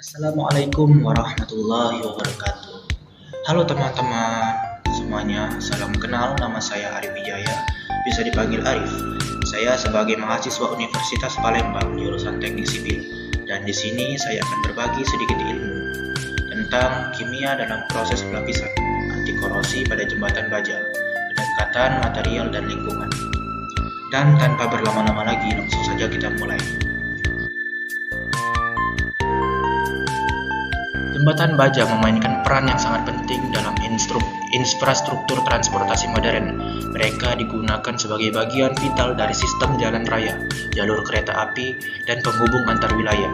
Assalamualaikum warahmatullahi wabarakatuh. Halo teman-teman semuanya, salam kenal. Nama saya Arif Wijaya, bisa dipanggil Arif. Saya sebagai mahasiswa Universitas Palembang jurusan Teknik Sipil, dan di sini saya akan berbagi sedikit ilmu tentang kimia dalam proses pelapisan anti korosi pada jembatan baja, pendekatan material dan lingkungan. Dan tanpa berlama-lama lagi, langsung saja kita mulai. Jembatan baja memainkan peran yang sangat penting dalam infrastruktur transportasi modern. Mereka digunakan sebagai bagian vital dari sistem jalan raya, jalur kereta api, dan penghubung antar wilayah.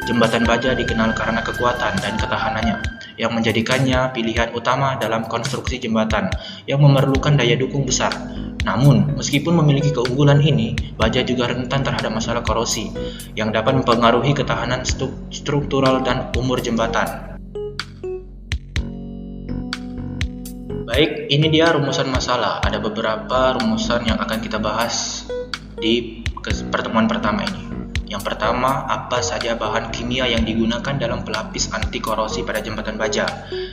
Jembatan baja dikenal karena kekuatan dan ketahanannya, yang menjadikannya pilihan utama dalam konstruksi jembatan yang memerlukan daya dukung besar. Namun, meskipun memiliki keunggulan ini, baja juga rentan terhadap masalah korosi, yang dapat mempengaruhi ketahanan struktural dan umur jembatan. Baik, ini dia rumusan masalah. Ada beberapa rumusan yang akan kita bahas di pertemuan pertama ini. Yang pertama, apa saja bahan kimia yang digunakan dalam pelapis anti korosi pada jembatan baja.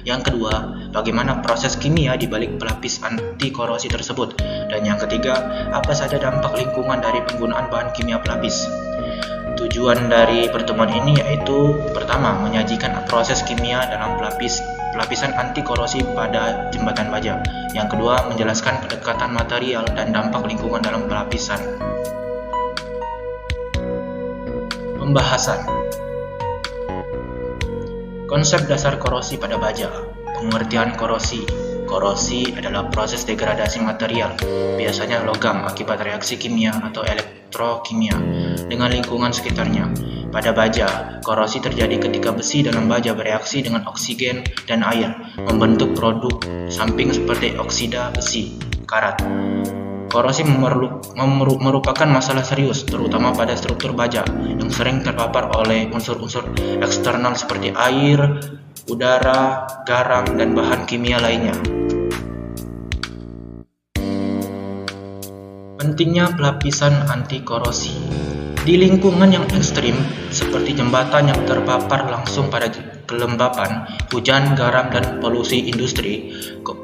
Yang kedua, bagaimana proses kimia di balik pelapis anti korosi tersebut. Dan yang ketiga, apa saja dampak lingkungan dari penggunaan bahan kimia pelapis. Tujuan dari pertemuan ini yaitu pertama, menyajikan proses kimia dalam pelapisan anti korosi pada jembatan baja. Yang kedua, menjelaskan pendekatan material dan dampak lingkungan dalam pelapisan. Pembahasan konsep dasar korosi pada baja. Pengertian korosi. Korosi adalah proses degradasi material, biasanya logam akibat reaksi kimia atau elektrokimia dengan lingkungan sekitarnya. Pada baja, korosi terjadi ketika besi dalam baja bereaksi dengan oksigen dan air, membentuk produk samping seperti oksida besi, karat. Korosi merupakan masalah serius, terutama pada struktur baja yang sering terpapar oleh unsur-unsur eksternal seperti air, udara, garam, dan bahan kimia lainnya. Pentingnya pelapisan anti korosi. Di lingkungan yang ekstrim, seperti jembatan yang terpapar langsung pada kelembapan, hujan, garam, dan polusi industri,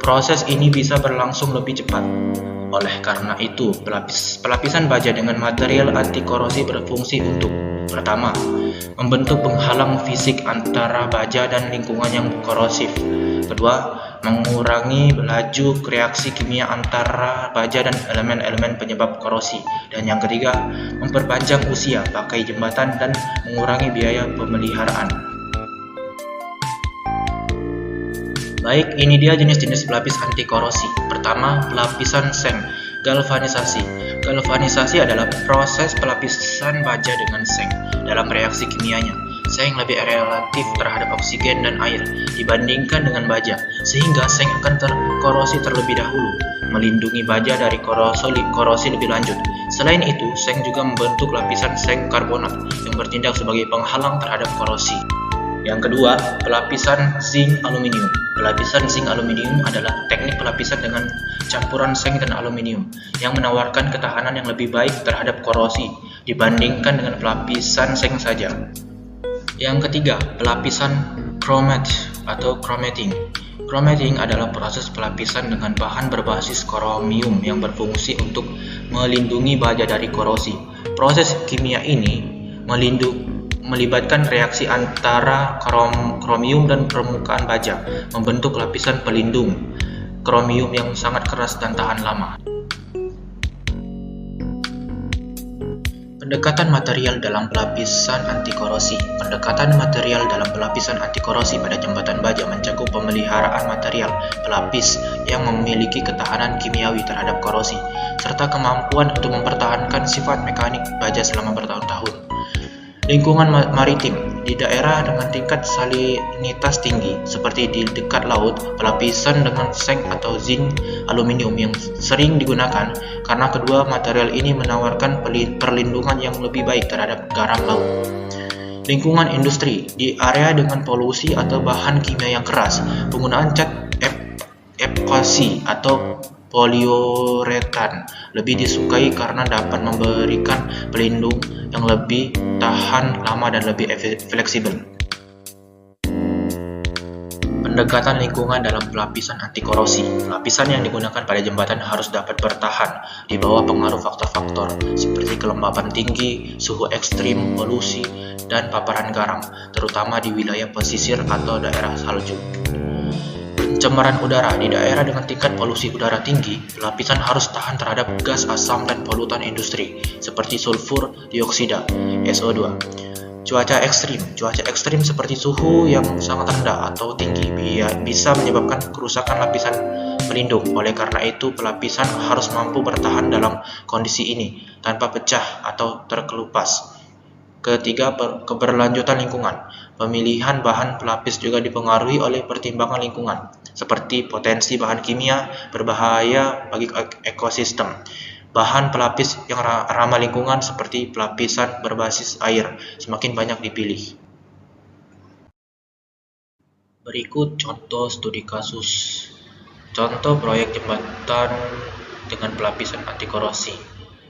proses ini bisa berlangsung lebih cepat. Oleh karena itu, pelapisan baja dengan material anti korosi berfungsi untuk pertama, membentuk penghalang fisik antara baja dan lingkungan yang korosif. Kedua, mengurangi laju reaksi kimia antara baja dan elemen-elemen penyebab korosi. Dan yang ketiga, memperpanjang usia pakai jembatan dan mengurangi biaya pemeliharaan. Baik, ini dia jenis-jenis pelapis anti korosi. Pertama, pelapisan seng, galvanisasi. Galvanisasi adalah proses pelapisan baja dengan seng dalam reaksi kimianya. Seng lebih relatif terhadap oksigen dan air dibandingkan dengan baja, sehingga seng akan terkorosi terlebih dahulu, melindungi baja dari korosi lebih lanjut. Selain itu, seng juga membentuk lapisan seng karbonat yang bertindak sebagai penghalang terhadap korosi. Yang kedua, pelapisan zinc aluminium. Pelapisan zinc aluminium adalah teknik pelapisan dengan campuran seng dan aluminium yang menawarkan ketahanan yang lebih baik terhadap korosi dibandingkan dengan pelapisan seng saja. Yang ketiga, pelapisan chromat atau chromating. Chromating adalah proses pelapisan dengan bahan berbasis kromium yang berfungsi untuk melindungi baja dari korosi. Proses kimia ini melibatkan reaksi antara kromium dan permukaan baja, membentuk lapisan pelindung kromium yang sangat keras dan tahan lama. Pendekatan material dalam pelapisan anti korosi. Pendekatan material dalam pelapisan anti korosi pada jembatan baja mencakup pemeliharaan material pelapis yang memiliki ketahanan kimiawi terhadap korosi, serta kemampuan untuk mempertahankan sifat mekanik baja selama bertahun-tahun. Lingkungan maritim. Di daerah dengan tingkat salinitas tinggi, seperti di dekat laut, pelapisan dengan seng atau zinc aluminium yang sering digunakan karena kedua material ini menawarkan perlindungan yang lebih baik terhadap garam laut. Lingkungan industri. Di area dengan polusi atau bahan kimia yang keras, penggunaan cat epoxy atau poliuretan lebih disukai karena dapat memberikan pelindung yang lebih tahan lama dan lebih fleksibel. Pendekatan lingkungan dalam pelapisan anti korosi. Lapisan yang digunakan pada jembatan harus dapat bertahan di bawah pengaruh faktor-faktor seperti kelembapan tinggi, suhu ekstrim, polusi, dan paparan garam, terutama di wilayah pesisir atau daerah salju. Pencemaran udara. Di daerah dengan tingkat polusi udara tinggi, lapisan harus tahan terhadap gas asam dan polutan industri seperti sulfur dioksida (SO2). Cuaca ekstrim seperti suhu yang sangat rendah atau tinggi bisa menyebabkan kerusakan lapisan pelindung. Oleh karena itu, pelapisan harus mampu bertahan dalam kondisi ini tanpa pecah atau terkelupas. Ketiga, keberlanjutan lingkungan. Pemilihan bahan pelapis juga dipengaruhi oleh pertimbangan lingkungan, seperti potensi bahan kimia berbahaya bagi ekosistem. Bahan pelapis yang ramah lingkungan seperti pelapisan berbasis air semakin banyak dipilih. Berikut contoh studi kasus. Contoh proyek jembatan dengan pelapisan anti korosi.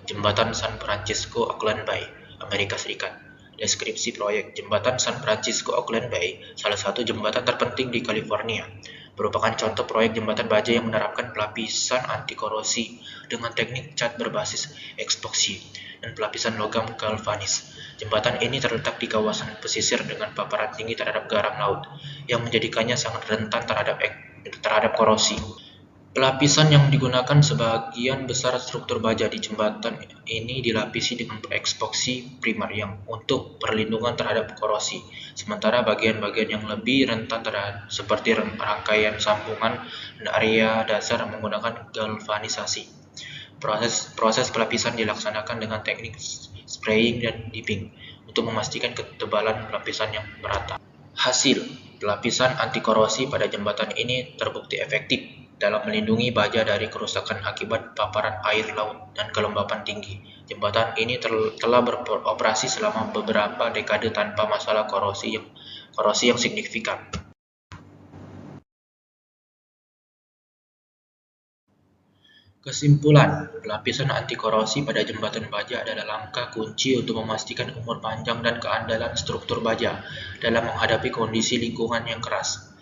Jembatan San Francisco Oakland Bay, Amerika Serikat. Deskripsi proyek. Jembatan San Francisco Oakland Bay, salah satu jembatan terpenting di California, merupakan contoh proyek jembatan baja yang menerapkan pelapisan anti korosi dengan teknik cat berbasis epoksi dan pelapisan logam galvanis. Jembatan ini terletak di kawasan pesisir dengan paparan tinggi terhadap garam laut, yang menjadikannya sangat rentan terhadap korosi. Pelapisan yang digunakan sebagian besar struktur baja di jembatan ini dilapisi dengan epoksi primer yang untuk perlindungan terhadap korosi, sementara bagian-bagian yang lebih rentan seperti rangkaian sambungan dan area dasar menggunakan galvanisasi. Proses pelapisan dilaksanakan dengan teknik spraying dan dipping untuk memastikan ketebalan pelapisan yang merata. Hasil, pelapisan anti korosi pada jembatan ini terbukti efektif dalam melindungi baja dari kerusakan akibat paparan air laut dan kelembapan tinggi. Jembatan ini telah beroperasi selama beberapa dekade tanpa masalah korosi yang signifikan. Kesimpulan, pelapisan anti korosi pada jembatan baja adalah langkah kunci untuk memastikan umur panjang dan keandalan struktur baja dalam menghadapi kondisi lingkungan yang keras.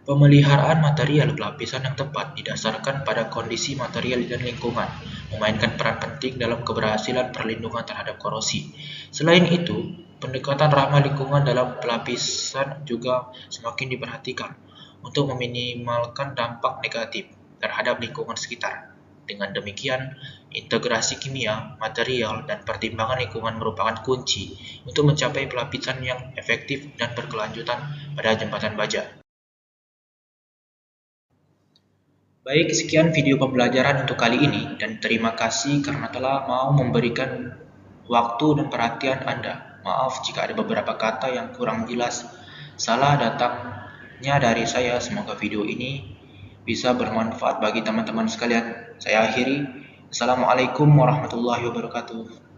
Pemeliharaan material pelapisan yang tepat didasarkan pada kondisi material dan lingkungan, memainkan peran penting dalam keberhasilan perlindungan terhadap korosi. Selain itu, pendekatan ramah lingkungan dalam pelapisan juga semakin diperhatikan untuk meminimalkan dampak negatif terhadap lingkungan sekitar. Dengan demikian, integrasi kimia, material, dan pertimbangan lingkungan merupakan kunci untuk mencapai pelapisan yang efektif dan berkelanjutan pada jembatan baja. Baik, sekian video pembelajaran untuk kali ini, dan terima kasih karena telah mau memberikan waktu dan perhatian Anda. Maaf jika ada beberapa kata yang kurang jelas. Salah datangnya dari saya. Semoga video ini bisa bermanfaat bagi teman-teman sekalian. Saya akhiri. Assalamualaikum warahmatullahi wabarakatuh.